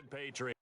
Patriots.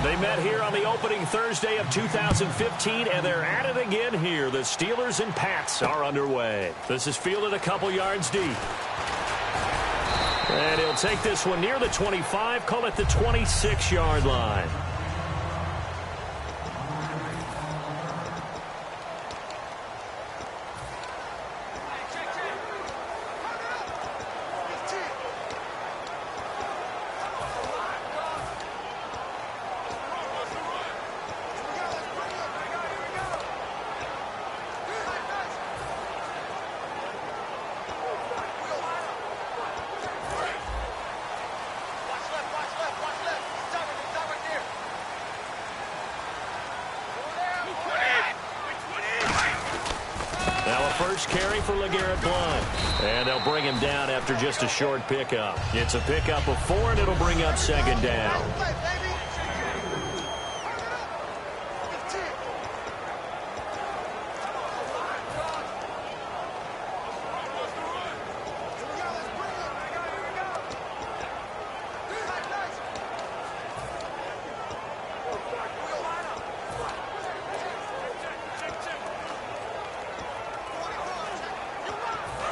They met here on the opening Thursday of 2015, and they're at it again here. The Steelers and Pats are underway. This is fielded a couple yards deep. And he'll take this one near the 25, call it the 26-yard line. Carry for LeGarrette Blount. And they'll bring him down after just a short pickup. It's a pickup of 4, and it'll bring up second down.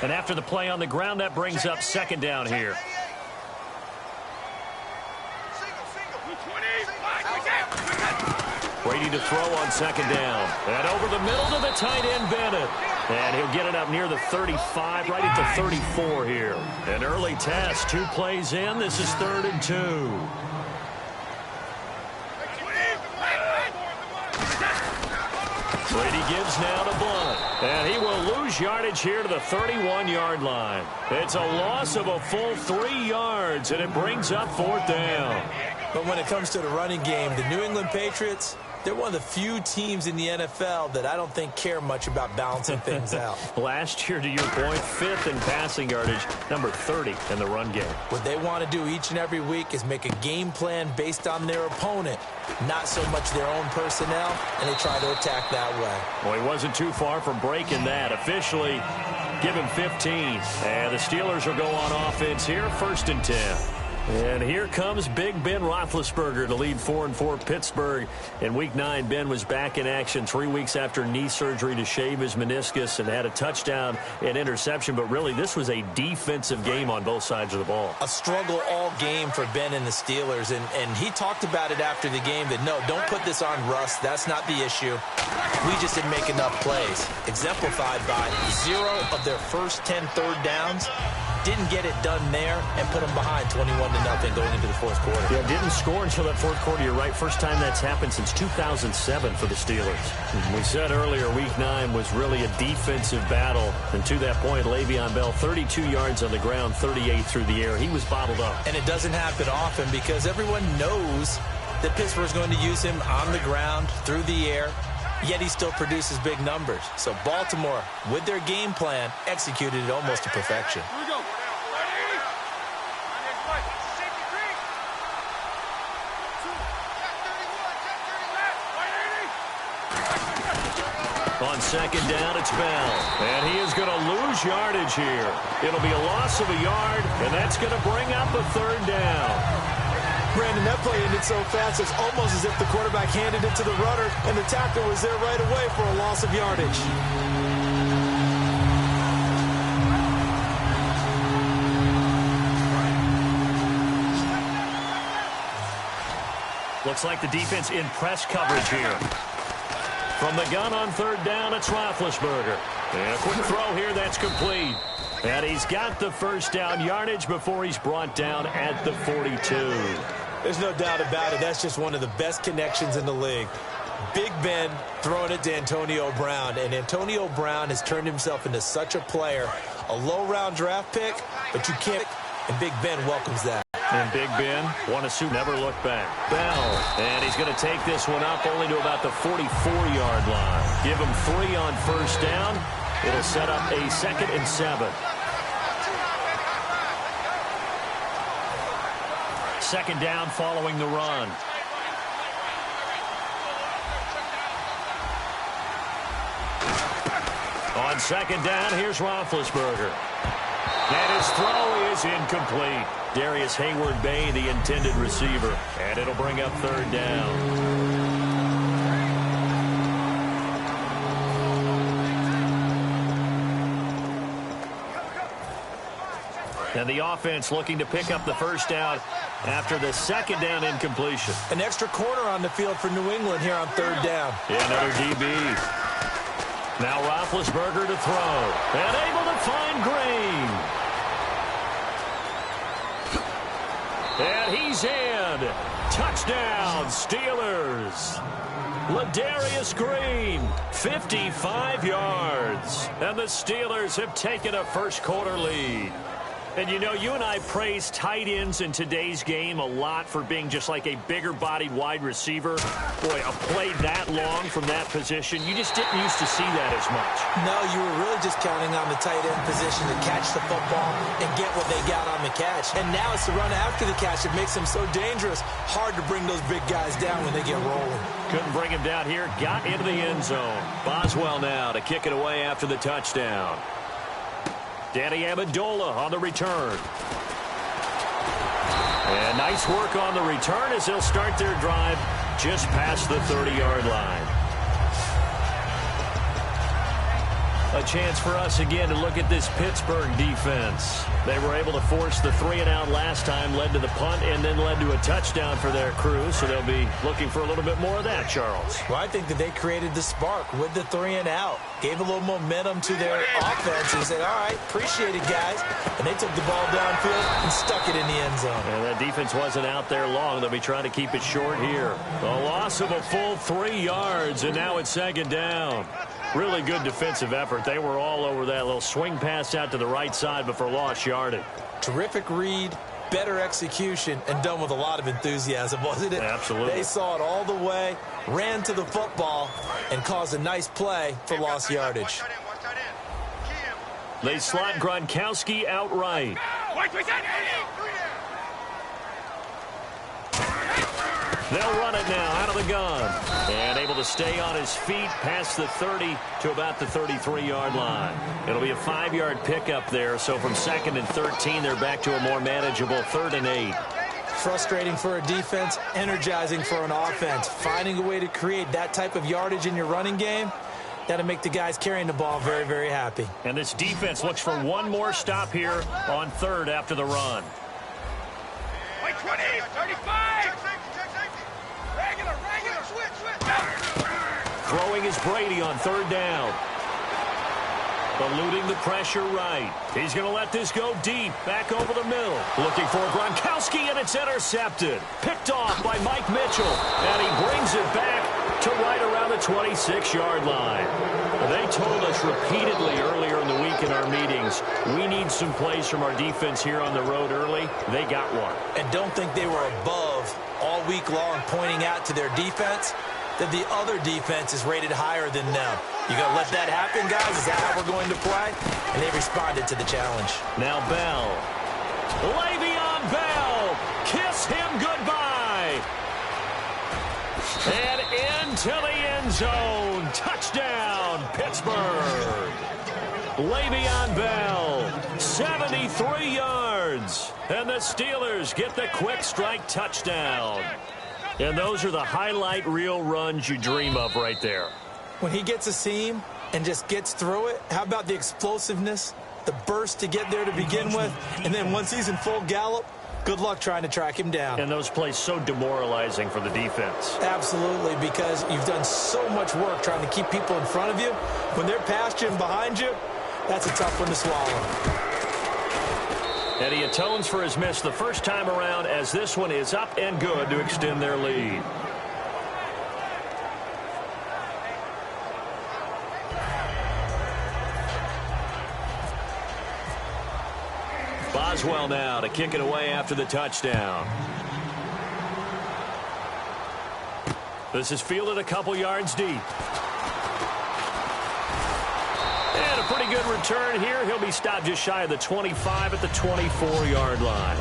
And after the play on the ground, that brings up second down here. Brady to throw on second down. And over the middle to the tight end, Bennett. And he'll get it up near the 35, right at the 34 here. An early test, 2 plays in. This is 3rd and 2. Brady gives now to Blount. And he will lose yardage here to the 31-yard line. It's a loss of a full 3 yards, and it brings up 4th down. But when it comes to the running game, the New England Patriots, they're one of the few teams in the NFL that I don't think care much about balancing things out. Last year, to your point, 5th in passing yardage, number 30 in the run game. What they want to do each and every week is make a game plan based on their opponent, not so much their own personnel, and they try to attack that way. Well, he wasn't too far from breaking that. Officially, give him 15. And the Steelers will go on offense here, 1st and 10. And here comes Big Ben Roethlisberger to lead 4-4 Pittsburgh. In Week 9, Ben was back in action 3 weeks after knee surgery to shave his meniscus and had a touchdown and interception. But really, this was a defensive game on both sides of the ball. A struggle all game for Ben and the Steelers. And he talked about it after the game that, no, don't put this on Russ. That's not the issue. We just didn't make enough plays. Exemplified by 0 of their first 10 third downs. Didn't get it done there and put them behind 21-0 going into the 4th quarter. Yeah, didn't score until that 4th quarter. You're right. First time that's happened since 2007 for the Steelers. We said earlier Week 9 was really a defensive battle. And to that point, Le'Veon Bell, 32 yards on the ground, 38 through the air. He was bottled up. And it doesn't happen often because everyone knows that Pittsburgh's going to use him on the ground, through the air. Yet he still produces big numbers. So Baltimore, with their game plan, executed it almost to perfection. Here we go. On second down, it's Bell. And he is going to lose yardage here. It'll be a loss of a yard, and that's going to bring up a 3rd down. Brandon, that play ended so fast, it's almost as if the quarterback handed it to the runner, and the tackle was there right away for a loss of yardage. Looks like the defense in press coverage here. From the gun on 3rd down, it's Roethlisberger. And a quick throw here, that's complete. And he's got the 1st down yardage before he's brought down at the 42. There's no doubt about it. That's just one of the best connections in the league. Big Ben throwing it to Antonio Brown. And Antonio Brown has turned himself into such a player. A low-round draft pick, but you can't and Big Ben welcomes that. And Big Ben won a suit, never look back. Bell, and he's going to take this one up only to about the 44-yard line. Give him 3 on first down. It'll set up a 2nd and 7. 2nd down following the run. On 2nd down, here's Roethlisberger. And his throw is incomplete. Darius Hayward-Bay, the intended receiver. And it'll bring up 3rd down. And the offense looking to pick up the first down after the 2nd down incompletion. An extra corner on the field for New England here on 3rd down. Yeah, another DB. Now Roethlisberger to throw. And able to find Green. And he's in. Touchdown, Steelers. Ladarius Green, 55 yards. And the Steelers have taken a first-quarter lead. And, you know, you and I praise tight ends in today's game a lot for being just like a bigger-bodied wide receiver. Boy, a play that long from that position, you just didn't used to see that as much. No, you were really just counting on the tight end position to catch the football and get what they got on the catch. And now it's the run after the catch that makes them so dangerous. Hard to bring those big guys down when they get rolling. Couldn't bring him down here. Got into the end zone. Boswell now to kick it away after the touchdown. Danny Amendola on the return. And nice work on the return as they'll start their drive just past the 30-yard line. A chance for us again to look at this Pittsburgh defense. They were able to force the 3-and-out last time, led to the punt, and then led to a touchdown for their crew. So they'll be looking for a little bit more of that, Charles. Well, I think that they created the spark with the 3-and-out. Gave a little momentum to their offense and said, all right, appreciate it, guys. And they took the ball downfield and stuck it in the end zone. And that defense wasn't out there long. They'll be trying to keep it short here. A loss of a full 3 yards, and now it's 2nd down. Really good defensive effort. They were all over that little swing pass out to the right side before lost yardage. Terrific read, better execution, and done with a lot of enthusiasm, wasn't it? Absolutely. They saw it all the way, ran to the football, and caused a nice play for lost yardage. They slot Gronkowski outright. They'll run it now out of the gun. And able to stay on his feet past the 30 to about the 33-yard line. It'll be a 5-yard pickup there. So from 2nd and 13, they're back to a more manageable 3rd and 8. Frustrating for a defense, energizing for an offense. Finding a way to create that type of yardage in your running game, that'll make the guys carrying the ball very, very happy. And this defense looks for one more stop here on 3rd after the run. 20, 35. Throwing is Brady on 3rd down. Eluding the pressure right. He's going to let this go deep. Back over the middle. Looking for Gronkowski, and it's intercepted. Picked off by Mike Mitchell. And he brings it back to right around the 26-yard line. They told us repeatedly earlier in the week in our meetings, we need some plays from our defense here on the road early. They got one. And don't think they were above all week long pointing out to their defense that the other defense is rated higher than them. You going to let that happen, guys? Is that how we're going to play? And they responded to the challenge. Now Bell. Le'Veon Bell. Kiss him goodbye. And into the end zone. Touchdown, Pittsburgh. Le'Veon Bell, 73 yards. And the Steelers get the quick strike touchdown. And those are the highlight reel runs you dream of right there. When he gets a seam and just gets through it, how about the explosiveness, the burst to get there to begin with, and then once he's in full gallop, good luck trying to track him down. And those plays so demoralizing for the defense. Absolutely, because you've done so much work trying to keep people in front of you. When they're past you and behind you, that's a tough one to swallow. And he atones for his miss the first time around as this one is up and good to extend their lead. Criswell now to kick it away after the touchdown. This is fielded a couple yards deep. And a pretty good return here. He'll be stopped just shy of the 25 at the 24-yard line.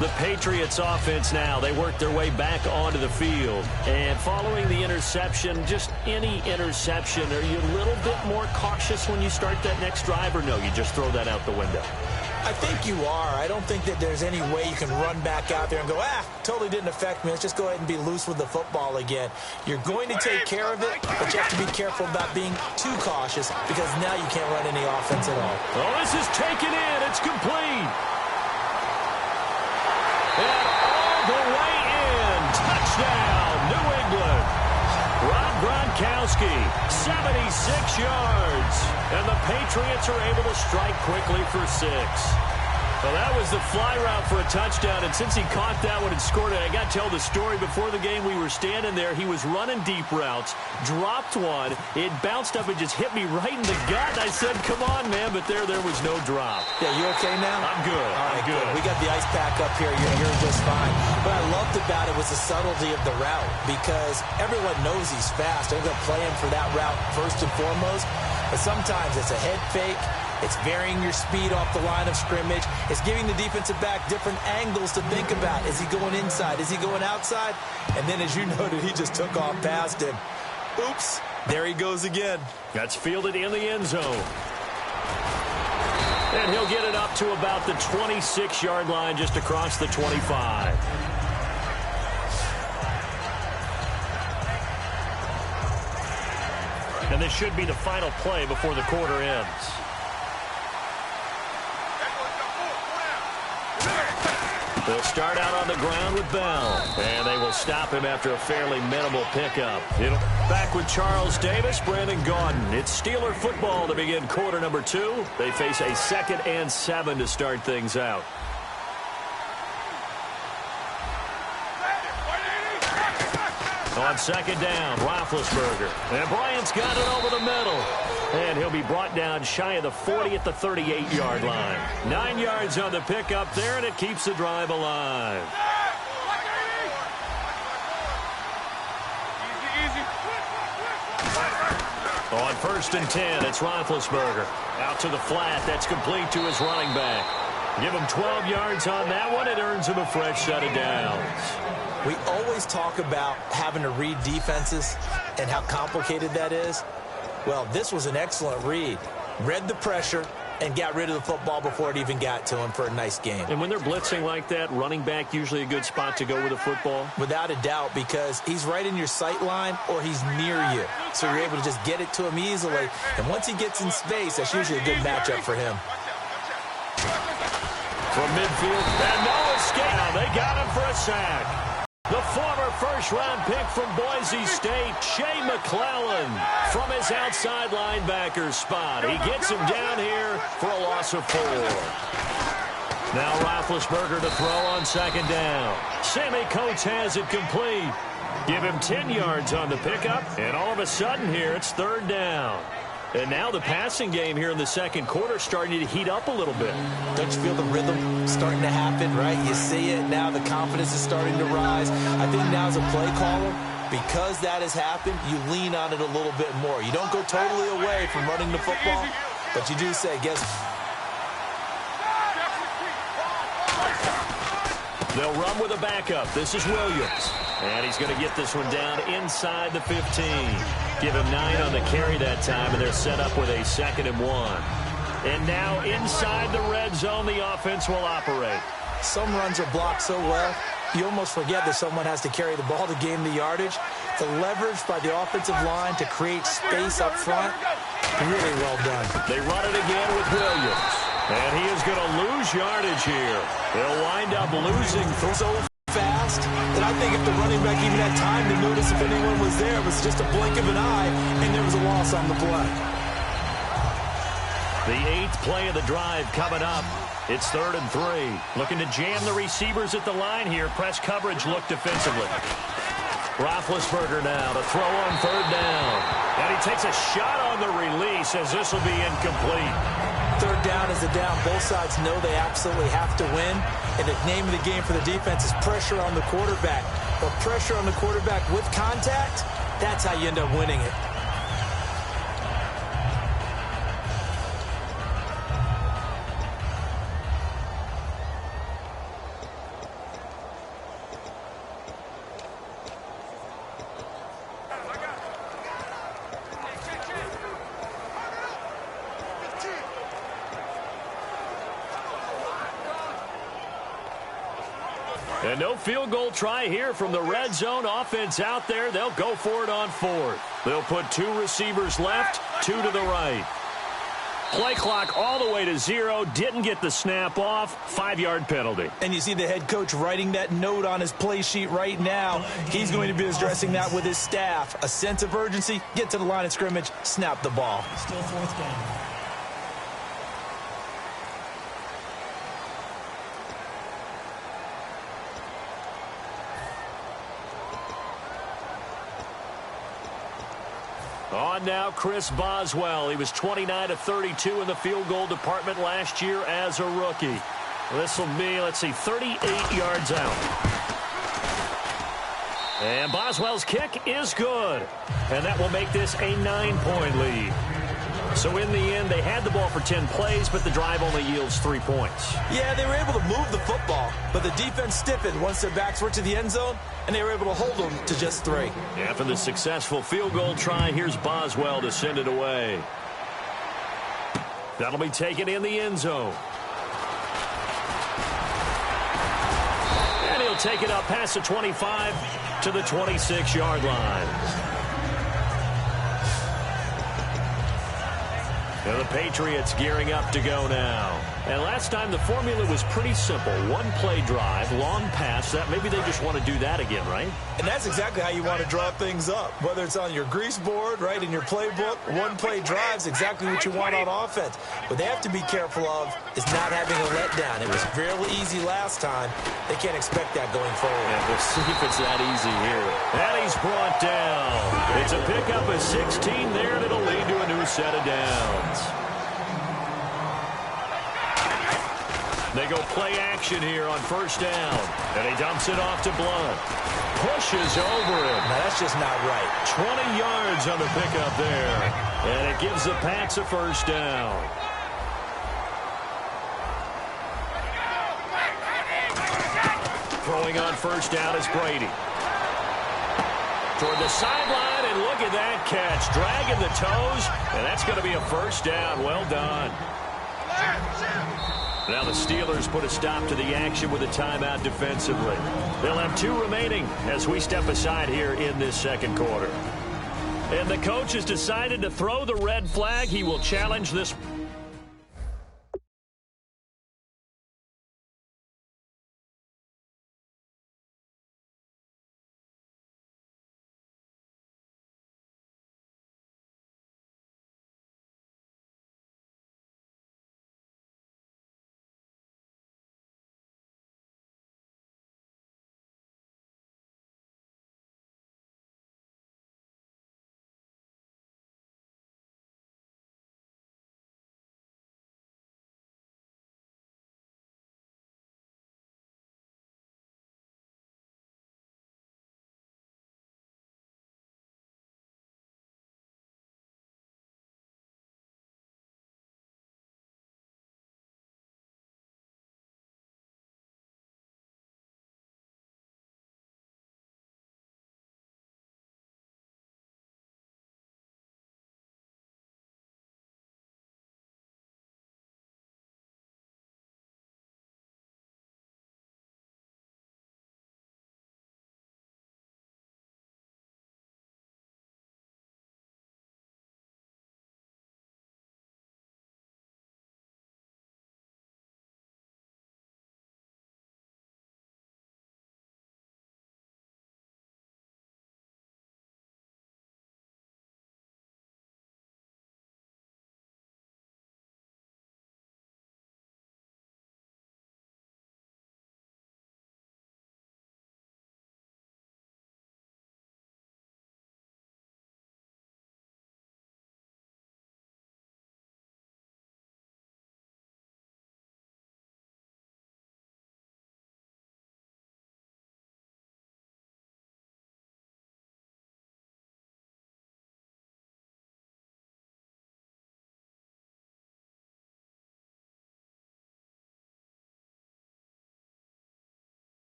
The Patriots offense now, they work their way back onto the field. And following the interception, just any interception, are you a little bit more cautious when you start that next drive, or no, you just throw that out the window? I think you are. I don't think that there's any way you can run back out there and go, totally didn't affect me. Let's just go ahead and be loose with the football again. You're going to take care of it, but you have to be careful about being too cautious because now you can't run any offense at all. Oh, this is taken in. It's complete. And all the way in. Touchdown, New England. Rob Gronkowski, 76 yards. And the Patriots are able to strike quickly for 6. Well, that was the fly route for a touchdown, and since he caught that one and scored it, I got to tell the story. Before the game, we were standing there. He was running deep routes, dropped one. It bounced up and just hit me right in the gut. I said, come on, man, but there was no drop. Yeah, you okay now? I'm good. All right, I'm good. We got the ice pack up here. You're just fine. What I loved about it was the subtlety of the route because everyone knows he's fast. They're going to play him for that route first and foremost, but sometimes it's a head fake. It's varying your speed off the line of scrimmage. It's giving the defensive back different angles to think about. Is he going inside? Is he going outside? And then, as you noted, he just took off past him. Oops. There he goes again. That's fielded in the end zone. And he'll get it up to about the 26-yard line just across the 25. And this should be the final play before the quarter ends. They'll start out on the ground with Bell. And they will stop him after a fairly minimal pickup. Back with Charles Davis, Brandon Gaudin. It's Steeler football to begin quarter number 2. They face a 2nd and 7 to start things out. On 2nd down, Roethlisberger. And Bryant's got it over the middle. And he'll be brought down shy of the 40 at the 38-yard line. 9 yards on the pickup there, and it keeps the drive alive. On 1st and 10, it's Roethlisberger. Out to the flat. That's complete to his running back. Give him 12 yards on that one. It earns him a fresh set of downs. We always talk about having to read defenses and how complicated that is. Well, this was an excellent read. Read the pressure and got rid of the football before it even got to him for a nice game. And when they're blitzing like that, running back usually a good spot to go with the football? Without a doubt, because he's right in your sight line or he's near you. So you're able to just get it to him easily. And once he gets in space, that's usually a good matchup for him. From midfield, and no escape. Now they got him for a sack. The former first-round pick from Boise State, Shea McClellan, from his outside linebacker spot. He gets him down here for a loss of 4. Now Roethlisberger to throw on 2nd down. Sammy Coates has it complete. Give him 10 yards on the pickup, and all of a sudden here it's 3rd down. And now the passing game here in the 2nd quarter starting to heat up a little bit. Don't you feel the rhythm starting to happen, right? You see it now. The confidence is starting to rise. I think now as a play caller, because that has happened, you lean on it a little bit more. You don't go totally away from running the football, but you do say, guess. They'll run with a backup. This is Williams. And he's going to get this one down inside the 15. Give him 9 on the carry that time, and they're set up with a 2nd and 1. And now inside the red zone, the offense will operate. Some runs are blocked so well, you almost forget that someone has to carry the ball to gain the yardage. The leverage by the offensive line to create space up front, really well done. They run it again with Williams. And he is going to lose yardage here. They'll wind up losing so fast that I think if the running back even had time to notice if anyone was there, it was just a blink of an eye, and there was a loss on the play. The 8th play of the drive coming up. It's 3rd and 3. Looking to jam the receivers at the line here. Press coverage look defensively. Roethlisberger now to throw on 3rd down. And he takes a shot on the release as this will be incomplete. third down is a down. Both sides know they absolutely have to win. And the name of the game for the defense is pressure on the quarterback. But pressure on the quarterback with contact, that's how you end up winning it. And no field goal try here from the red zone offense out there. They'll go for it on fourth. They'll put 2 receivers left, 2 to the right. Play clock all the way to 0. Didn't get the snap off. 5-yard penalty. And you see the head coach writing that note on his play sheet right now. He's going to be addressing that with his staff. A sense of urgency, get to the line of scrimmage, snap the ball. Still fourth down. On now, Chris Boswell. He was 29 of 32 in the field goal department last year as a rookie. This will be, 38 yards out. And Boswell's kick is good. And that will make this a 9-point lead. So in the end, they had the ball for 10 plays, but the drive only yields 3 points. Yeah, they were able to move the football, but the defense stiffened once their backs were to the end zone, and they were able to hold them to just 3. After the successful field goal try, here's Boswell to send it away. That'll be taken in the end zone. And he'll take it up past the 25 to the 26-yard line. Now the Patriots gearing up to go now. And last time the formula was pretty simple. 1-play drive, long pass. That maybe they just want to do that again, right? And that's exactly how you want to draw things up. Whether it's on your grease board, right, in your playbook, 1-play drive's exactly what you want on offense. What they have to be careful of is not having a letdown. It was fairly easy last time. They can't expect that going forward. And we'll see if it's that easy here. And he's brought down. It's a pickup of 16 there, and it'll lead to a new set of downs. They go play action here on first down. And he dumps it off to Blunt. Pushes over him. Now, that's just not right. 20 yards on the pickup there. And it gives the Pats a first down. Throwing on first down is Brady. Toward the sideline, and look at that catch. Dragging the toes, and that's going to be a first down. Well done. Now the Steelers put a stop to the action with a timeout defensively. They'll have 2 remaining as we step aside here in this second quarter. And the coach has decided to throw the red flag. He will challenge this.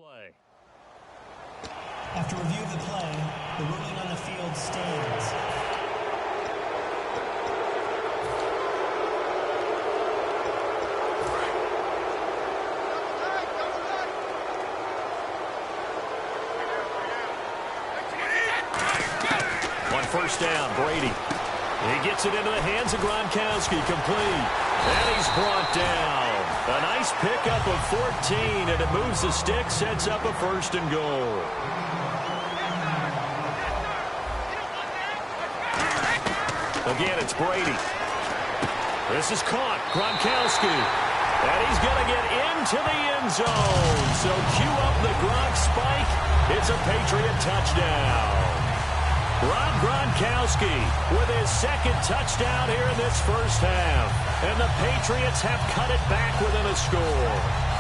Play. After review of the play, the ruling on the field stands. On first down, Brady. He gets it into the hands of Gronkowski, complete. And he's brought down. A nice pickup of 14, and it moves the stick, sets up a first and goal. Again, it's Brady. This is caught. Gronkowski. And he's going to get into the end zone. So cue up the Gronk spike. It's a Patriot touchdown. Rob Gronkowski with his second touchdown here in this first half. And the Patriots have cut it back within a score.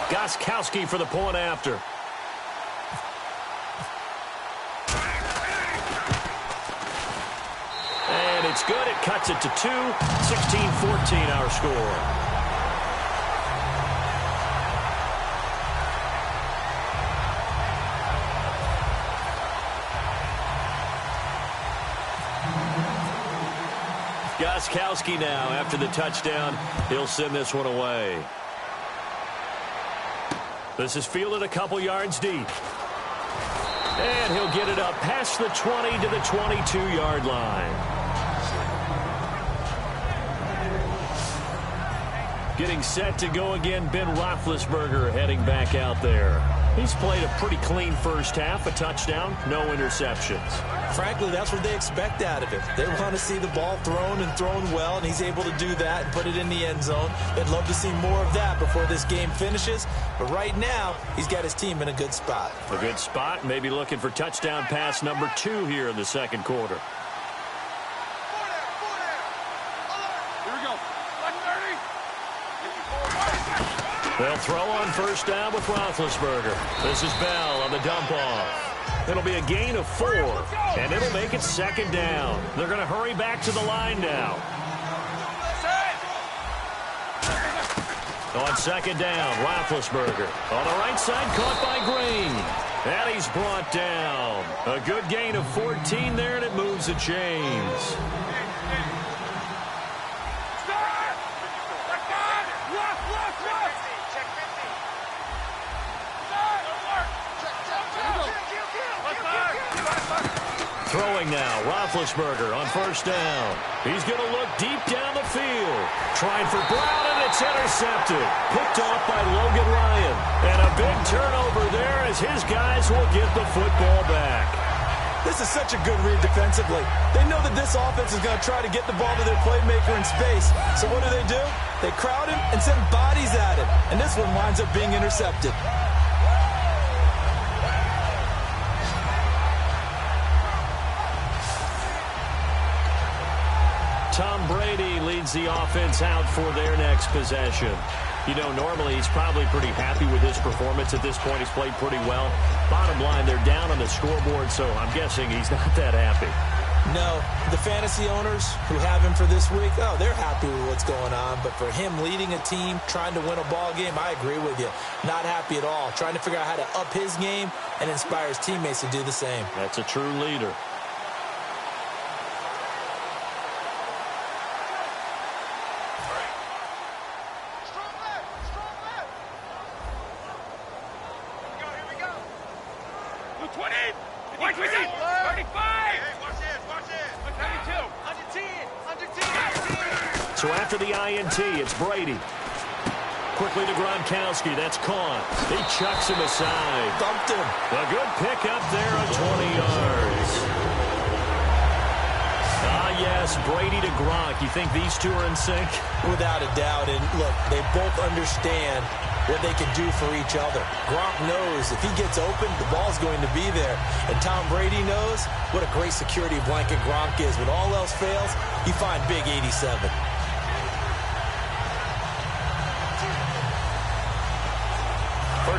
Gronkowski for the point after. And it's good. It cuts it to 2. 16-14 our score. Gronkowski now after the touchdown. He'll send this one away. This is fielded a couple yards deep. And he'll get it up past the 20 to the 22-yard line. Getting set to go again, Ben Roethlisberger heading back out there. He's played a pretty clean first half, a touchdown, no interceptions. Frankly, that's what they expect out of him. They want to see the ball thrown and thrown well, and he's able to do that and put it in the end zone. They'd love to see more of that before this game finishes. But right now, he's got his team in a good spot. A good spot, maybe looking for touchdown pass number 2 here in the second quarter. Here we go. 130. They'll throw on first down with Roethlisberger. This is Bell on the dump off. It'll be a gain of 4, and it'll make it second down. They're going to hurry back to the line now. On second down, Roethlisberger. On the right side, caught by Green. And he's brought down. A good gain of 14 there, and it moves the chains. Throwing now, Roethlisberger on first down. He's going to look deep down the field. Trying for Brown, and it's intercepted. Picked off by Logan Ryan. And a big turnover there as his guys will get the football back. This is such a good read defensively. They know that this offense is going to try to get the ball to their playmaker in space. So what do? They crowd him and send bodies at him. And this one winds up being intercepted. Tom Brady leads the offense out for their next possession. You know, normally he's probably pretty happy with his performance at this point. He's played pretty well. Bottom line, they're down on the scoreboard, so I'm guessing he's not that happy. No, the fantasy owners who have him for this week, oh, they're happy with what's going on. But for him leading a team, trying to win a ball game, I agree with you. Not happy at all. Trying to figure out how to up his game and inspire his teammates to do the same. That's a true leader. So after the INT, it's Brady. Quickly to Gronkowski. That's caught. He chucks him aside. Thumped him. A good pickup there of 20 yards. Ah, yes, Brady to Gronk. You think these two are in sync? Without a doubt. And look, they both understand what they can do for each other. Gronk knows if he gets open, the ball's going to be there. And Tom Brady knows what a great security blanket Gronk is. When all else fails, you find big 87.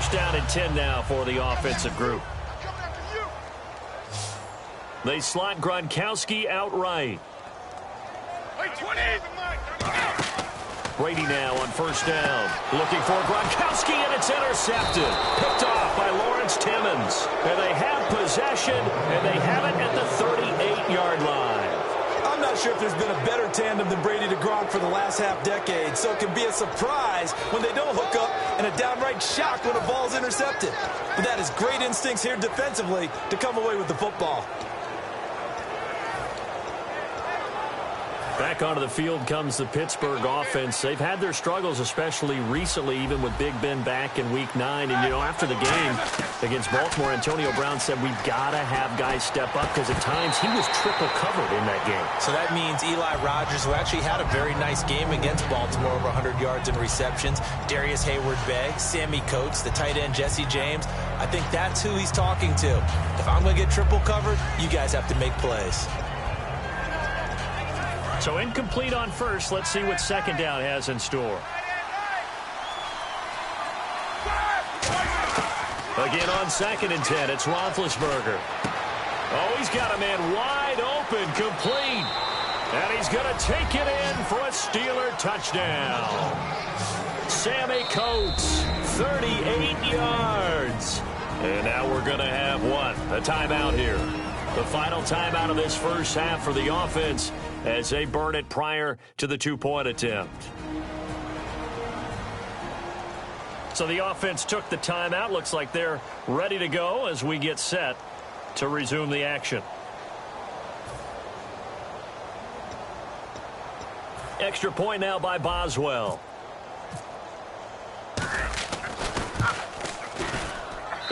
first down and 10 now for the offensive group. They slot Gronkowski outright. Brady now on first down. Looking for Gronkowski, and it's intercepted. Picked off by Lawrence Timmons. And they have possession, and they have it at the 38-yard line. I'm not sure if there's been a better tandem than Brady to Gronk for the last half-decade, so it can be a surprise when they don't hook up and a downright shock when a ball's intercepted. But that is great instincts here defensively to come away with the football. Back onto the field comes the Pittsburgh offense. They've had their struggles, especially recently, even with Big Ben back in Week 9. And, you know, after the game against Baltimore, Antonio Brown said we've got to have guys step up because at times he was triple covered in that game. So that means Eli Rogers, who actually had a very nice game against Baltimore, over 100 yards in receptions, Darius Hayward-Bay, Sammy Coates, the tight end Jesse James. I think that's who he's talking to. If I'm going to get triple covered, you guys have to make plays. So incomplete on first. Let's see what second down has in store. Again on second and 10, it's Roethlisberger. Oh, he's got a man wide open, complete. And he's going to take it in for a Steeler touchdown. Sammy Coates, 38 yards. And now we're going to have what? A timeout here. The final timeout of this first half for the offense as they burn it prior to the two-point attempt. So the offense took the timeout. Looks like they're ready to go as we get set to resume the action. Extra point now by Boswell.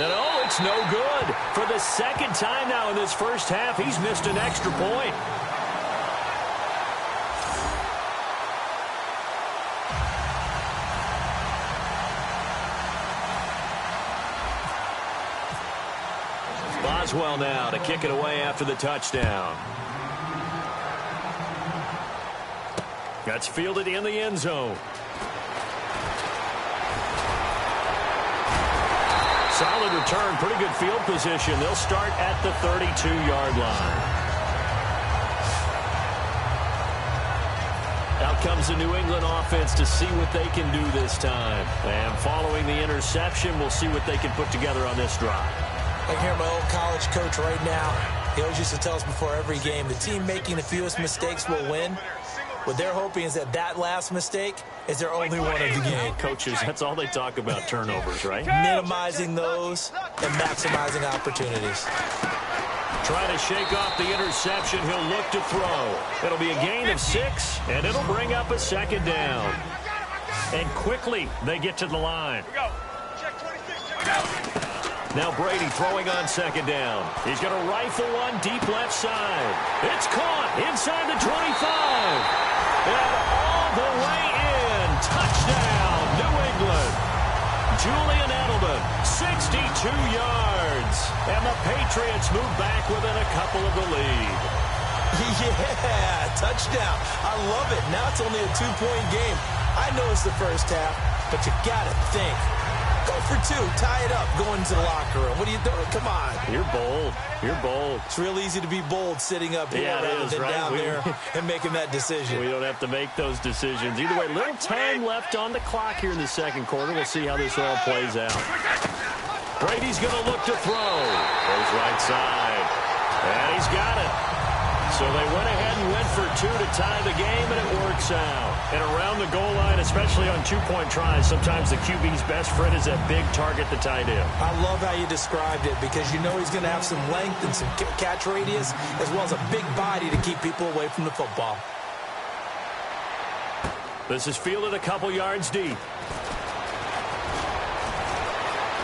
And oh, it's no good. For the second time now in this first half, he's missed an extra point. Boswell now to kick it away after the touchdown. That's fielded in the end zone. Solid return, pretty good field position. They'll start at the 32-yard line. Out comes the New England offense to see what they can do this time. And following the interception, we'll see what they can put together on this drive. I hear my old college coach right now. He always used to tell us before every game, the team making the fewest mistakes will win. What they're hoping is that last mistake is their only one of the game. Coaches, that's all they talk about, turnovers, right? Minimizing those and maximizing opportunities. Trying to shake off the interception. He'll look to throw. It'll be a gain of 6, and it'll bring up a second down. And quickly, they get to the line. Now Brady throwing on second down. He's going to rifle one deep left side. It's caught inside the 25. And all the way in. Touchdown, New England. Julian Edelman, 62 yards. And the Patriots move back within a couple of the lead. Yeah, touchdown. I love it. Now it's only a 2-point game. I know it's the first half, but you got to think. Go for 2. Tie it up. Go into the locker room. What are you doing? Come on. You're bold. You're bold. It's real easy to be bold sitting up here rather than right? down there and making that decision. We don't have to make those decisions. Either way, little time left on the clock here in the second quarter. We'll see how this all plays out. Brady's going to look to throw. Goes right side. And he's got it. So they went ahead and went for 2 to tie the game, and it works out. And around the goal line, especially on 2-point tries, sometimes the QB's best friend is that big target, the tight end. I love how you described it because you know he's going to have some length and some catch radius as well as a big body to keep people away from the football. This is fielded a couple yards deep.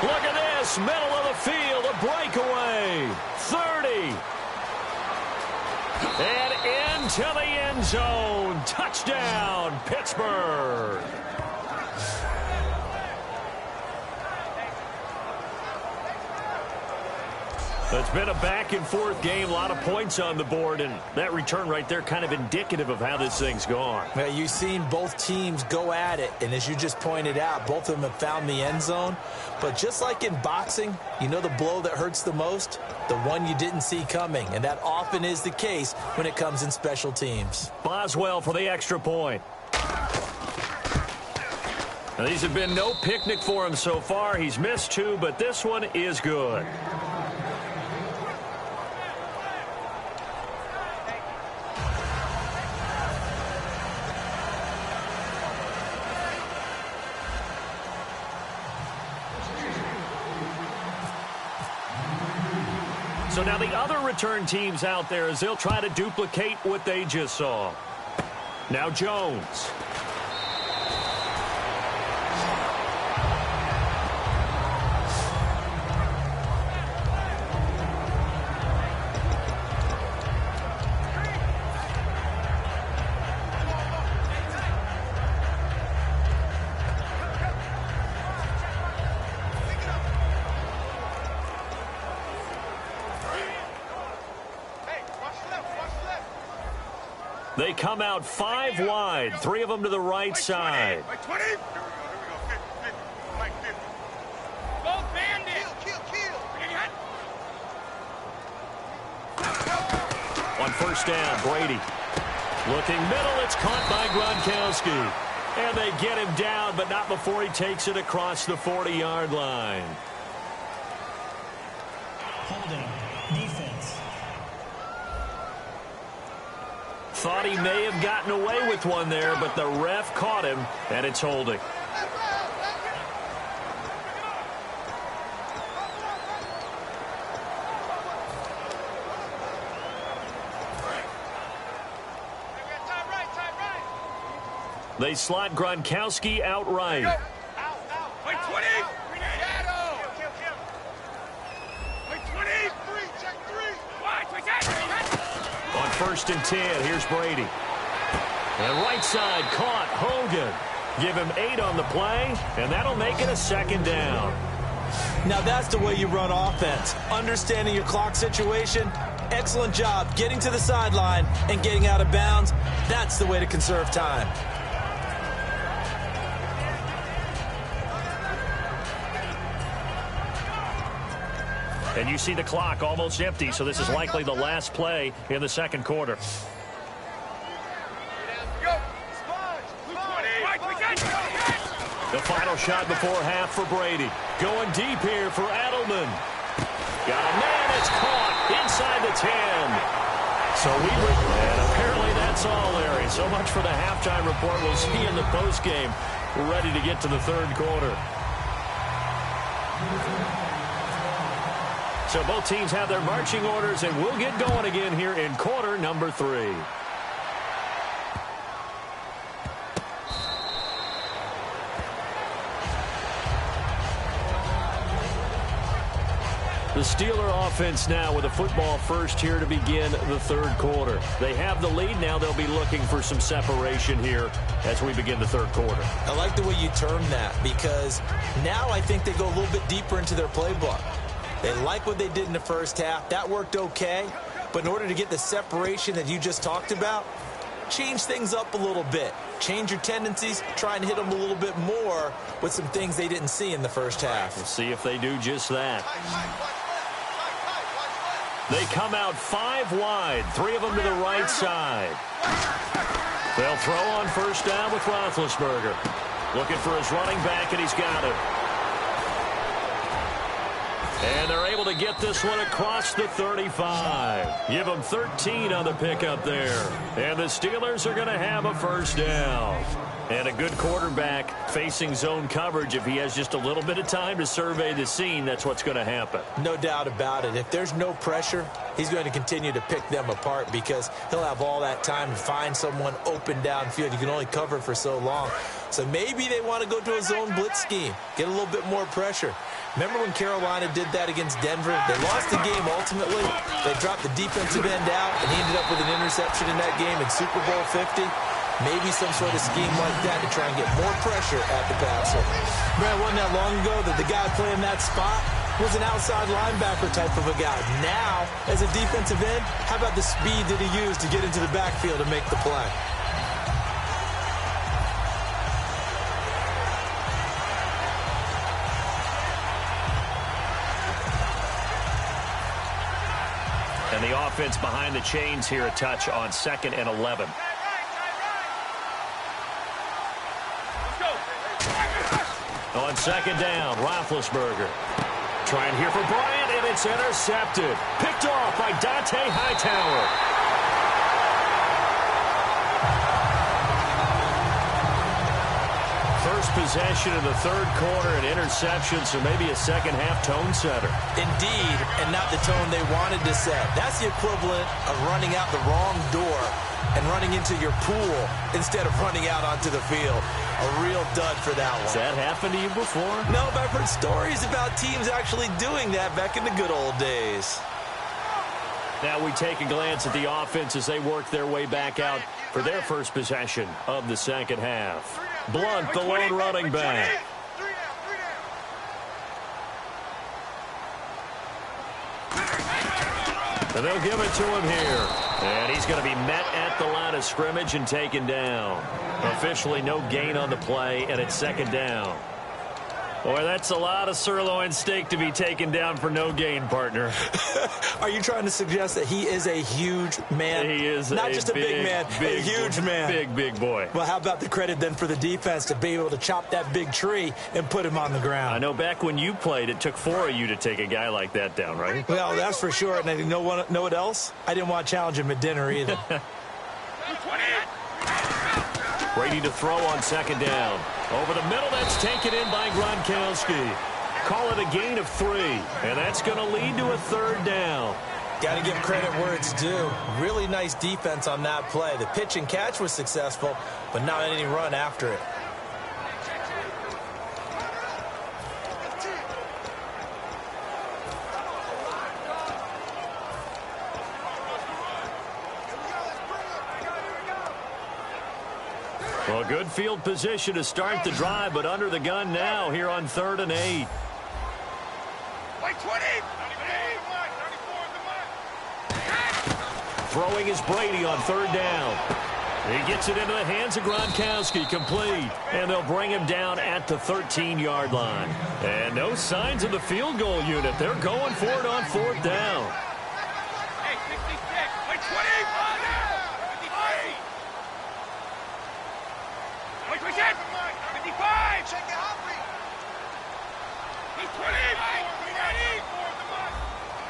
Look at this, middle of the field, a breakaway. 30. And into the end zone. Touchdown, Pittsburgh. It's been a back-and-forth game, a lot of points on the board, and that return right there kind of indicative of how this thing's gone. Well, you've seen both teams go at it, and as you just pointed out, both of them have found the end zone. But just like in boxing, you know the blow that hurts the most? The one you didn't see coming, and that often is the case when it comes in special teams. Boswell for the extra point. Now, these have been no picnic for him so far. He's missed 2, but this one is good. So now the other return teams out there as they'll try to duplicate what they just saw. Now Jones. They come out 5 wide, 3 of them to the right side. By 20. Here we go. Mike, 50. Go bandit. Kill. On first down, Brady. Looking middle, it's caught by Gronkowski. And they get him down, but not before he takes it across the 40-yard line. Holding. Defense. Thought he may have gotten away with one there, but the ref caught him, and it's holding. They slot Gronkowski outright. Out. By 20. By 20. Check 3. On first and 10, here's Brady. And right side caught, Hogan. Give him 8 on the play, and that'll make it a second down. Now that's the way you run offense. Understanding your clock situation. Excellent job getting to the sideline and getting out of bounds. That's the way to conserve time. And you see the clock almost empty, so this is likely the last play in the second quarter. The final shot before half for Brady. Going deep here for Edelman. Got a man, it's caught inside the 10. And apparently that's all, Larry. So much for the halftime report. We'll see in the postgame. We're ready to get to the third quarter. So both teams have their marching orders, and we'll get going again here in quarter number 3. The Steeler offense now with a football first here to begin the third quarter. They have the lead. Now they'll be looking for some separation here as we begin the third quarter. I like the way you termed that, because now I think they go a little bit deeper into their playbook. They like what they did in the first half. That worked okay. But in order to get the separation that you just talked about, change things up a little bit. Change your tendencies. Try and hit them a little bit more with some things they didn't see in the first half. We'll see if they do just that. They come out 5 wide, 3 of them to the right side. They'll throw on first down with Roethlisberger. Looking for his running back, and he's got him. And they're able to get this one across the 35. Give them 13 on the pickup there. And the Steelers are going to have a first down. And a good quarterback facing zone coverage. If he has just a little bit of time to survey the scene, that's what's going to happen. No doubt about it. If there's no pressure, he's going to continue to pick them apart because he'll have all that time to find someone open downfield. You can only cover for so long. So maybe they want to go to a zone blitz scheme, get a little bit more pressure. Remember when Carolina did that against Denver? They lost the game ultimately. They dropped the defensive end out, and he ended up with an interception in that game in Super Bowl 50. Maybe some sort of scheme like that to try and get more pressure at the passer. Brad, wasn't that long ago that the guy playing that spot was an outside linebacker type of a guy. Now, as a defensive end, how about the speed that he used to get into the backfield and make the play? And the offense behind the chains here, a touch on 2nd and 11. On 2nd down, Roethlisberger. Trying here for Bryant, and it's intercepted. Picked off by Dante Hightower. First possession of the 3rd quarter, an interception, so maybe a second-half tone setter. Indeed, and not the tone they wanted to set. That's the equivalent of running out the wrong door and running into your pool instead of running out onto the field. A real dud for that one. Has that happened to you before? No, but I've heard stories about teams actually doing that back in the good old days. Now we take a glance at the offense as they work their way back out for their first possession of the second half. Blunt, the lone running back. And they'll give it to him here. And he's going to be met at the line of scrimmage and taken down. Officially no gain on the play, and it's 2nd down. Boy, that's a lot of sirloin steak to be taken down for no gain, partner. Are you trying to suggest that he is a huge man? He is not just a big man, a huge man. Big boy. Well, how about the credit then for the defense to be able to chop that big tree and put him on the ground? I know back when you played, it took 4 of you to take a guy like that down, right? Well, that's for sure. And you know what else? I didn't want to challenge him at dinner either. Brady to throw on 2nd down. Over the middle, that's taken in by Gronkowski. Call it a gain of 3, and that's going to lead to a 3rd down. Got to give credit where it's due. Really nice defense on that play. The pitch and catch was successful, but not any run after it. Well, good field position to start the drive, but under the gun now here on 3rd and 8. Throwing is Brady on 3rd down. He gets it into the hands of Gronkowski, complete. And they'll bring him down at the 13-yard line. And no signs of the field goal unit. They're going for it on 4th down. Hey, 66. Wait, 20. Wait, 55. Check the hot read. He's 20.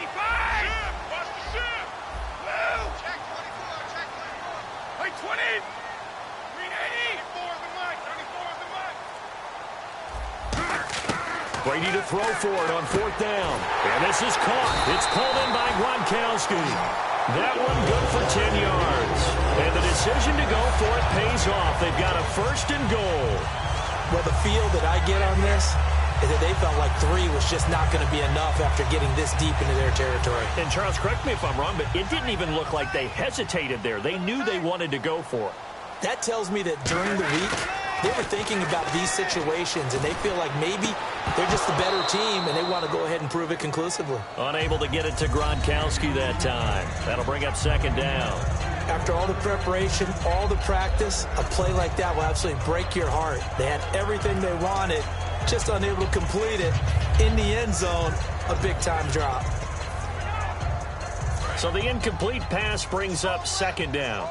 55. Watch the ship. Woo. Check 24. Check 24. Wait, 20. 380. 34 of the mic. 34 of the mic. Brady to throw for it on 4th down. And this is caught. It's pulled in by Gronkowski. That one good for 10 yards. And the decision to go for it pays off. They've got a 1st and goal. Well, the feel that I get on this is that they felt like 3 was just not going to be enough after getting this deep into their territory. And Charles, correct me if I'm wrong, but it didn't even look like they hesitated there. They knew they wanted to go for it. That tells me that during the week, they were thinking about these situations, and they feel like maybe they're just the better team, and they want to go ahead and prove it conclusively. Unable to get it to Gronkowski that time. That'll bring up 2nd down. After all the preparation, all the practice, a play like that will absolutely break your heart. They had everything they wanted, just unable to complete it. In the end zone, a big-time drop. So the incomplete pass brings up 2nd down.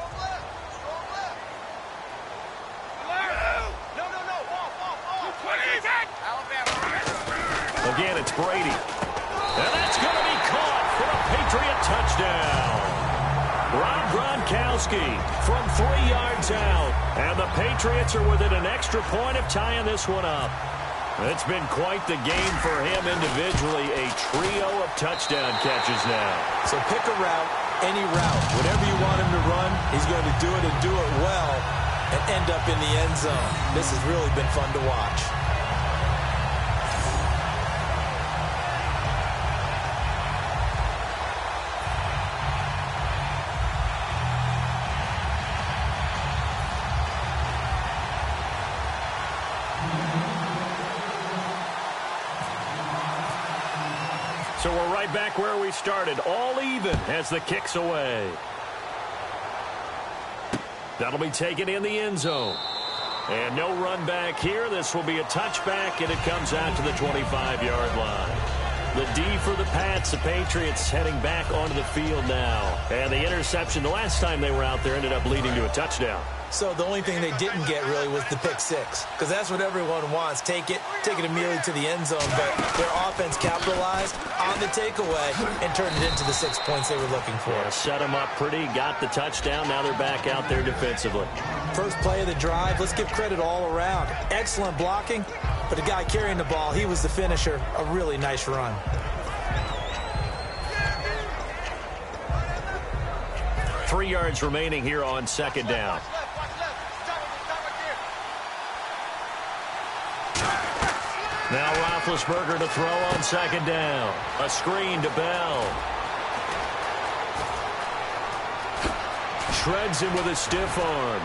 Again, it's Brady. And that's going to be caught for a Patriot touchdown. Rob Gronkowski from 3 yards out. And the Patriots are within an extra point of tying this one up. It's been quite the game for him individually. A trio of touchdown catches now. So pick a route, any route. Whatever you want him to run, he's going to do it and do it well and end up in the end zone. This has really been fun to watch. So we're right back where we started. All even as the kick's away. That'll be taken in the end zone. And no run back here. This will be a touchback, and it comes out to the 25-yard line. The D for the Pats. The Patriots heading back onto the field now. And the interception the last time they were out there ended up leading to a touchdown. So the only thing they didn't get really was the pick six, because that's what everyone wants. Take it immediately to the end zone. But their offense capitalized on the takeaway and turned it into the 6 points they were looking for. Yeah, set them up pretty, got the touchdown. Now they're back out there defensively. First play of the drive, let's give credit all around. Excellent blocking, but the guy carrying the ball, he was the finisher. A really nice run. Three yards remaining here on second down. Now Roethlisberger to throw on second down. A screen to Bell. Shreds him with a stiff arm.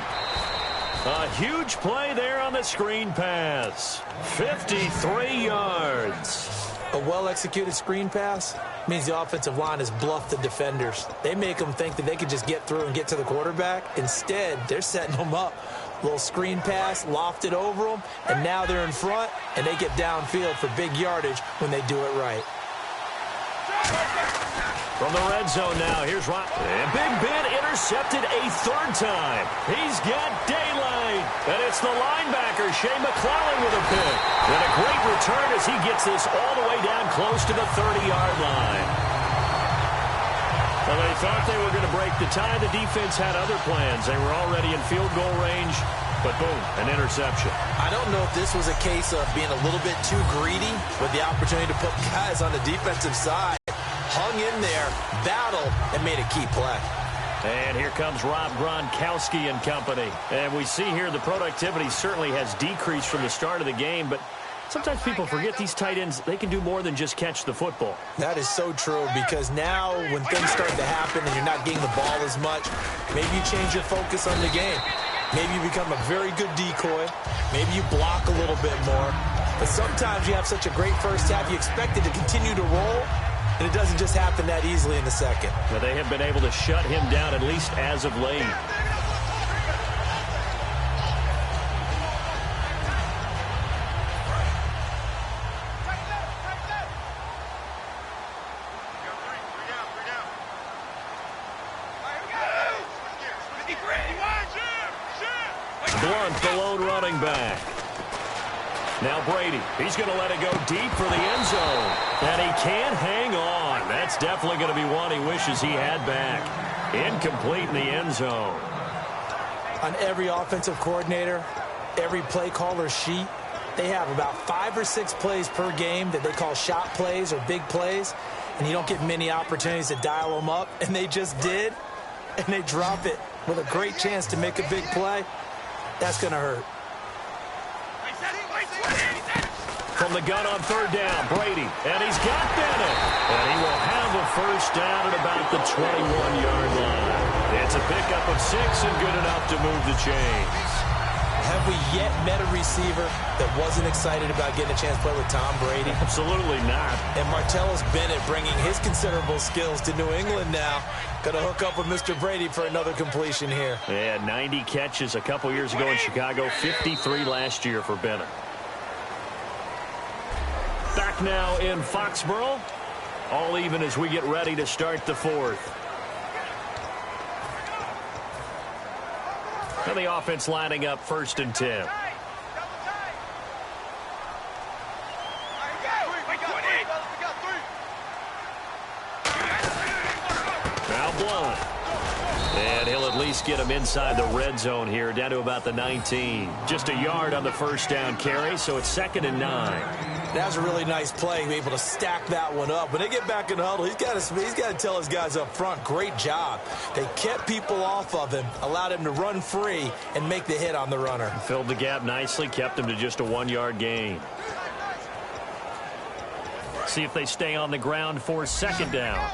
A huge play there on the screen pass. 53 yards. A well-executed screen pass means the offensive line has bluffed the defenders. They make them think that they could just get through and get to the quarterback. Instead, they're setting them up. Little screen pass, lofted over them, and now they're in front, and they get downfield for big yardage when they do it right. From the red zone now, here's Ron. And Big Ben intercepted a third time. He's got daylight. And it's the linebacker, Shea McClellan, with a pick. And a great return as he gets this all the way down close to the 30-yard line. Well, they thought they were going to break the tie. The defense had other plans. They were already in field goal range, but boom, an interception. I don't know if this was a case of being a little bit too greedy with the opportunity to put guys on the defensive side. Hung in there, battled, and made a key play. And here comes Rob Gronkowski and company. And we see here the productivity certainly has decreased from the start of the game, but sometimes people forget these tight ends, they can do more than just catch the football. That is so true, because now when things start to happen and you're not getting the ball as much, maybe you change your focus on the game. Maybe you become a very good decoy. Maybe you block a little bit more. But sometimes you have such a great first half, you expect it to continue to roll, and it doesn't just happen that easily in the second. But they have been able to shut him down, at least as of late. Blunt, the lone running back. Now Brady, he's going to let it go deep for the end zone. And he can't hang on. That's definitely going to be one he wishes he had back. Incomplete in the end zone. On every offensive coordinator, every play caller sheet, they have about 5 or 6 plays per game that they call shot plays or big plays. And you don't get many opportunities to dial them up. And they just did. And they drop it with a great chance to make a big play. That's going to hurt. From the gun on third down, Brady, and he's got Bennett. And he will have a first down at about the 21-yard line. It's a pickup of 6 and good enough to move the chains. Have we yet met a receiver that wasn't excited about getting a chance to play with Tom Brady? Absolutely not. And Martellus Bennett bringing his considerable skills to New England now. Going to hook up with Mr. Brady for another completion here. Yeah, 90 catches a couple years ago in Chicago, 53 last year for Bennett. Back now in Foxborough. All even as we get ready to start the fourth. And the offense lining up 1st and 10. Now Blunt. And he'll at least get him inside the red zone here, down to about the 19. Just a yard on the first down carry, so it's 2nd and 9. That's a really nice play, be able to stack that one up. When they get back in the huddle, he's got to tell his guys up front, great job. They kept people off of him, allowed him to run free and make the hit on the runner. Filled the gap nicely, kept him to just a 1-yard gain. See if they stay on the ground for 2nd down.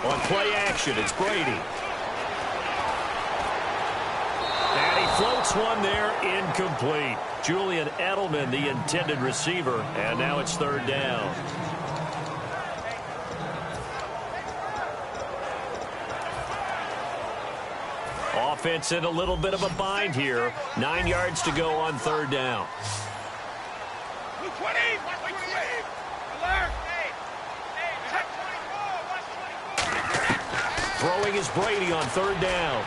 On play action, it's Brady. And he floats Next one there, incomplete. Julian Edelman, the intended receiver, and now it's third down. Offense in a little bit of a bind here. 9 yards to go on third down. Throwing is Brady on third down.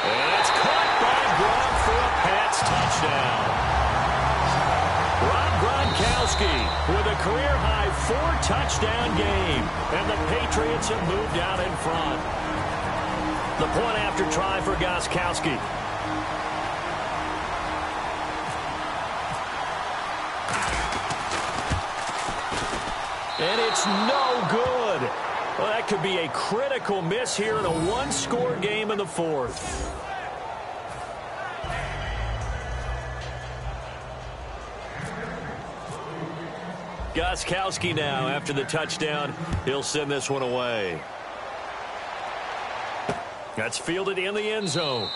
And it's caught by Gronk for a Pats touchdown. Rob Gronkowski with a career-high 4-touchdown game. And the Patriots have moved out in front. The point after try for Gronkowski. And it's no good. Well, that could be a critical miss here in a one-score game in the fourth. Gronkowski now, after the touchdown, he'll send this one away. That's fielded in the end zone.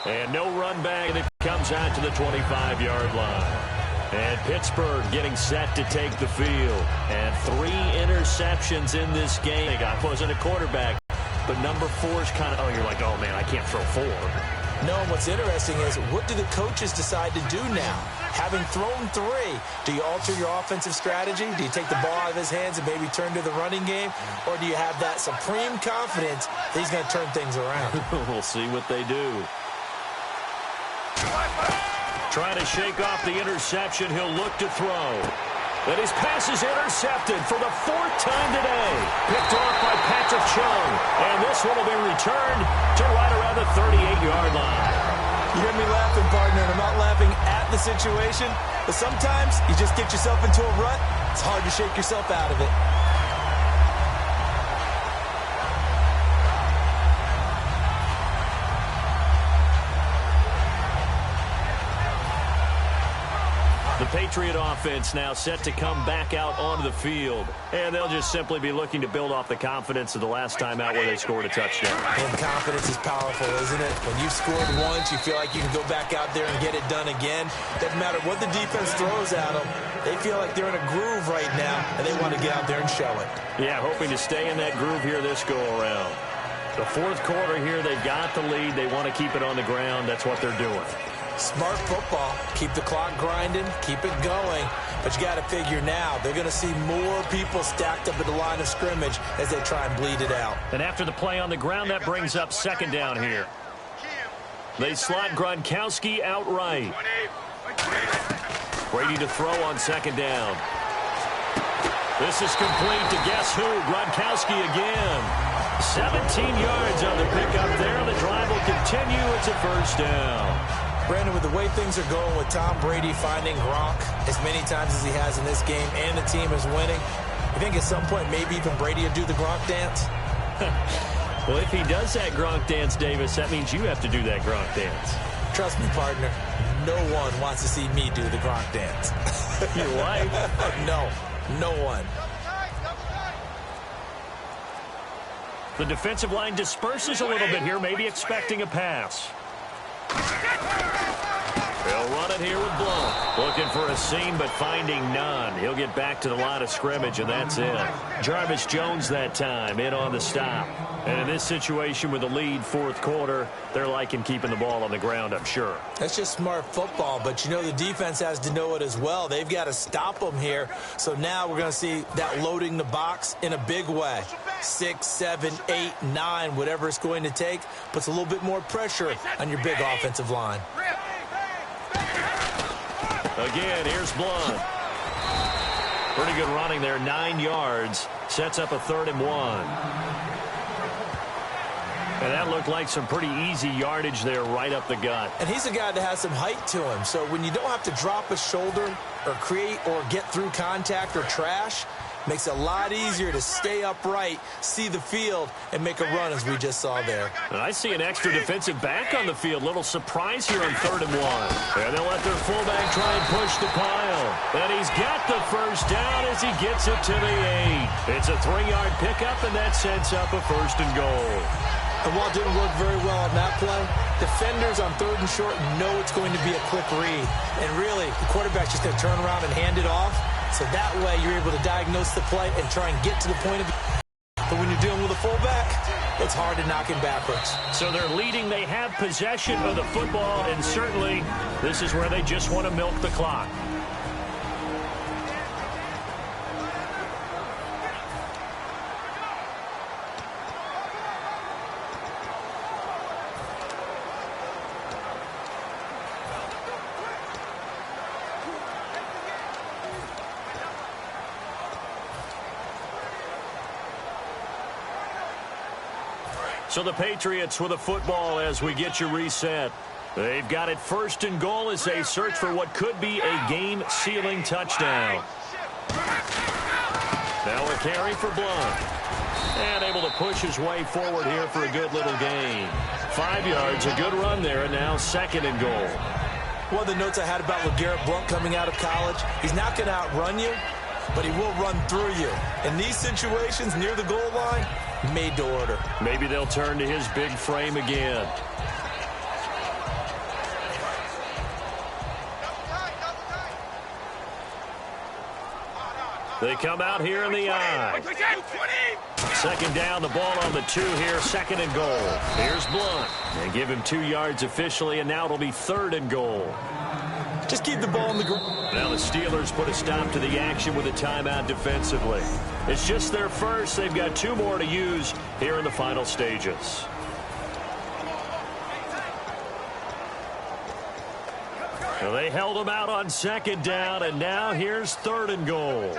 And no run back, and it comes out to the 25-yard line. And Pittsburgh getting set to take the field. And 3 interceptions in this game. I wasn't a quarterback, but number 4 is kind of, oh, you're like, oh, man, I can't throw 4. No, and what's interesting is, what do the coaches decide to do now? Having thrown 3, do you alter your offensive strategy? Do you take the ball out of his hands and maybe turn to the running game? Or do you have that supreme confidence that he's going to turn things around? We'll see what they do. Trying to shake off the interception. He'll look to throw. And his pass is intercepted for the 4th time today. Picked off by Patrick Chung. And this one will be returned to right around the 38-yard line. You hear me laughing, partner, and I'm not laughing at the situation, but sometimes you just get yourself into a rut. It's hard to shake yourself out of it. The Patriot offense now set to come back out onto the field. And they'll just simply be looking to build off the confidence of the last time out where they scored a touchdown. And confidence is powerful, isn't it? When you've scored once, you feel like you can go back out there and get it done again. Doesn't matter what the defense throws at them. They feel like they're in a groove right now, and they want to get out there and show it. Yeah, hoping to stay in that groove here this go-around. The fourth quarter here, they've got the lead. They want to keep it on the ground. That's what they're doing. Smart football. Keep the clock grinding. Keep it going. But you got to figure now, they're going to see more people stacked up at the line of scrimmage as they try and bleed it out. And after the play on the ground, that brings up second down here. They slot Gronkowski outright. Brady to throw on second down. This is complete to guess who? Gronkowski again. 17 yards on the pickup there. The drive will continue. It's a first down. Brandon, with the way things are going with Tom Brady finding Gronk as many times as he has in this game and the team is winning, you think at some point maybe even Brady will do the Gronk dance? Well, if he does that Gronk dance, Davis, that means you have to do that Gronk dance. Trust me, partner, no one wants to see me do the Gronk dance. Your wife? No one. The defensive line disperses a little bit here, maybe expecting a pass. He'll run it here with Blount. Looking for a seam, but finding none. He'll get back to the line of scrimmage, and that's it. Jarvis Jones that time in on the stop. And in this situation with the lead fourth quarter, they're liking keeping the ball on the ground, I'm sure. That's just smart football, but you know the defense has to know it as well. They've got to stop them here. So now we're going to see that loading the box in a big way. 6, 7, 8, 9, whatever it's going to take, puts a little bit more pressure on your big offensive line. Again, here's Blount. Pretty good running there, 9 yards. Sets up a 3rd and 1. And that looked like some pretty easy yardage there right up the gut. And he's a guy that has some height to him. So when you don't have to drop a shoulder or create or get through contact or trash, Makes it a lot easier to stay upright, see the field, and make a run as we just saw there. And I see an extra defensive back on the field. Little surprise here on 3rd and 1. And they'll let their fullback try and push the pile. And he's got the first down as he gets it to the 8. It's a 3-yard pickup, and that sets up a 1st and goal. And while it didn't work very well on that play, defenders on 3rd and short know it's going to be a quick read. And really, the quarterback's just going to turn around and hand it off. So that way you're able to diagnose the play and try and get to the point of it. But when you're dealing with a fullback, it's hard to knock him backwards. So they're leading. They have possession of the football, and certainly this is where they just want to milk the clock. So the Patriots with a football as we get you reset. They've got it 1st and goal as they search for what could be a game-sealing touchdown. Now a carry for Blunt. And able to push his way forward here for a good little gain. 5 yards, a good run there, and now 2nd and goal. One of the notes I had about LeGarrette Blount coming out of college, he's not going to outrun you, but he will run through you. In these situations near the goal line, made to order. Maybe they'll turn to his big frame again. They come out here in the eye. 2nd down, the ball on the 2 here, 2nd and goal. Here's Blunt. And give him 2 yards officially, and now it'll be 3rd and goal. Just keep the ball on the ground. Now the Steelers put a stop to the action with a timeout defensively. It's just their first. They've got 2 more to use here in the final stages. Well, they held them out on 2nd down, and now here's 3rd and goal.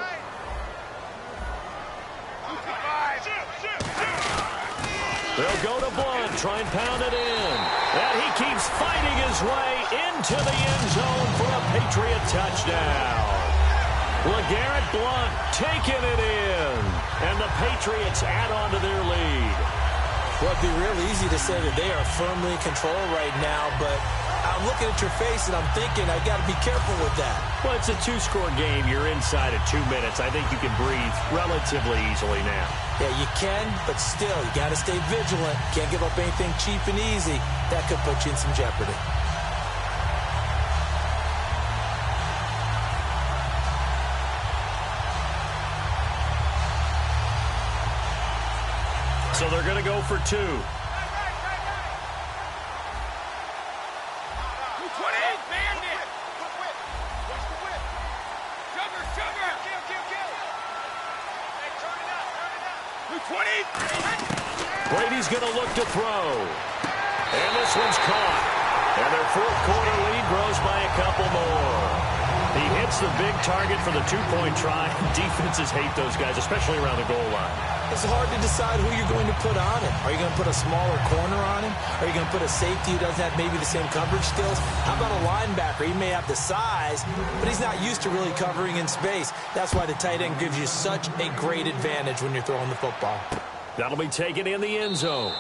They'll go to Blunt, try and pound it in. And he keeps fighting his way into the end zone for a Patriot touchdown. LeGarrette Blount taking it in. And the Patriots add on to their lead. Well, it'd be real easy to say that they are firmly in control right now, but I'm looking at your face and I'm thinking I've got to be careful with that. Well, it's a 2-score game. You're inside of 2 minutes. I think you can breathe relatively easily now. Yeah, you can, but still, you got to stay vigilant. Can't give up anything cheap and easy. That could put you in some jeopardy. So they're going to go for 2. Brady's going to look to throw. And this one's caught. And their 4th quarter lead grows by a couple more. He hits the big target for the 2-point try. Defenses hate those guys, especially around the goal line. It's hard to decide who you're going to put on him. Are you going to put a smaller corner on him? Are you going to put a safety who doesn't have maybe the same coverage skills? How about a linebacker? He may have the size, but he's not used to really covering in space. That's why the tight end gives you such a great advantage when you're throwing the football. That'll be taken in the end zone.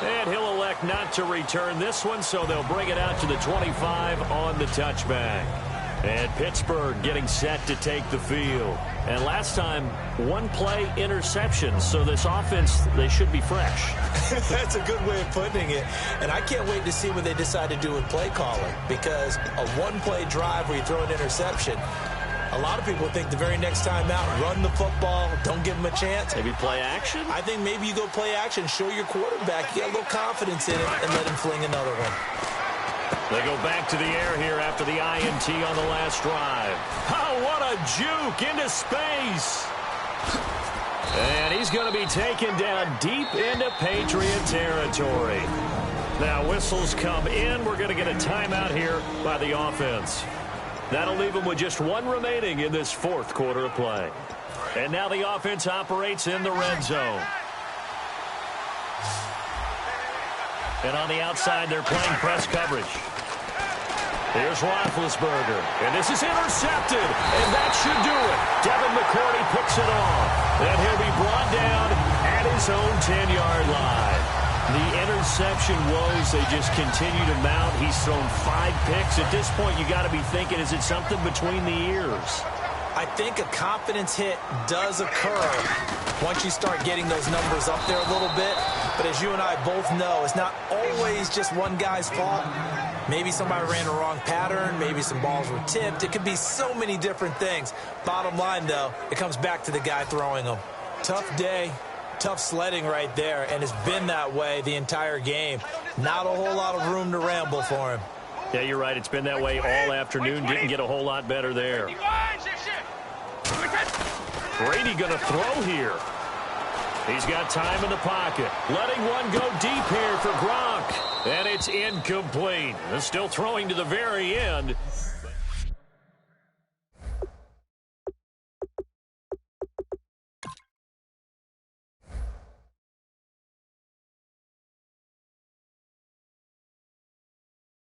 And he'll elect not to return this one, so they'll bring it out to the 25 on the touchback. And Pittsburgh getting set to take the field. And last time, 1-play interception. So this offense, they should be fresh. That's a good way of putting it. And I can't wait to see what they decide to do with play calling. Because a 1-play drive where you throw an interception, a lot of people think the very next time out, run the football, don't give them a chance. Maybe play action? I think maybe you go play action, show your quarterback, you get a little confidence in him, and let him fling another one. They go back to the air here after the INT on the last drive. Oh, what a juke into space. And he's going to be taken down deep into Patriot territory. Now whistles come in. We're going to get a timeout here by the offense. That'll leave them with just 1 remaining in this 4th quarter of play. And now the offense operates in the red zone. And on the outside, they're playing press coverage. Here's Roethlisberger. And this is intercepted. And that should do it. Devin McCourty picks it off. And he'll be brought down at his own 10-yard line. The interception woes, they just continue to mount. He's thrown 5 picks. At this point, you got to be thinking, is it something between the ears? I think a confidence hit does occur once you start getting those numbers up there a little bit. But as you and I both know, it's not always just one guy's fault. Maybe somebody ran the wrong pattern. Maybe some balls were tipped. It could be so many different things. Bottom line, though, it comes back to the guy throwing them. Tough day, tough sledding right there, and it's been that way the entire game. Not a whole lot of room to ramble for him. Yeah, you're right. It's been that way all afternoon. Didn't get a whole lot better there. Brady going to throw here. He's got time in the pocket. Letting one go deep here for Gronk. And it's incomplete. Still throwing to the very end.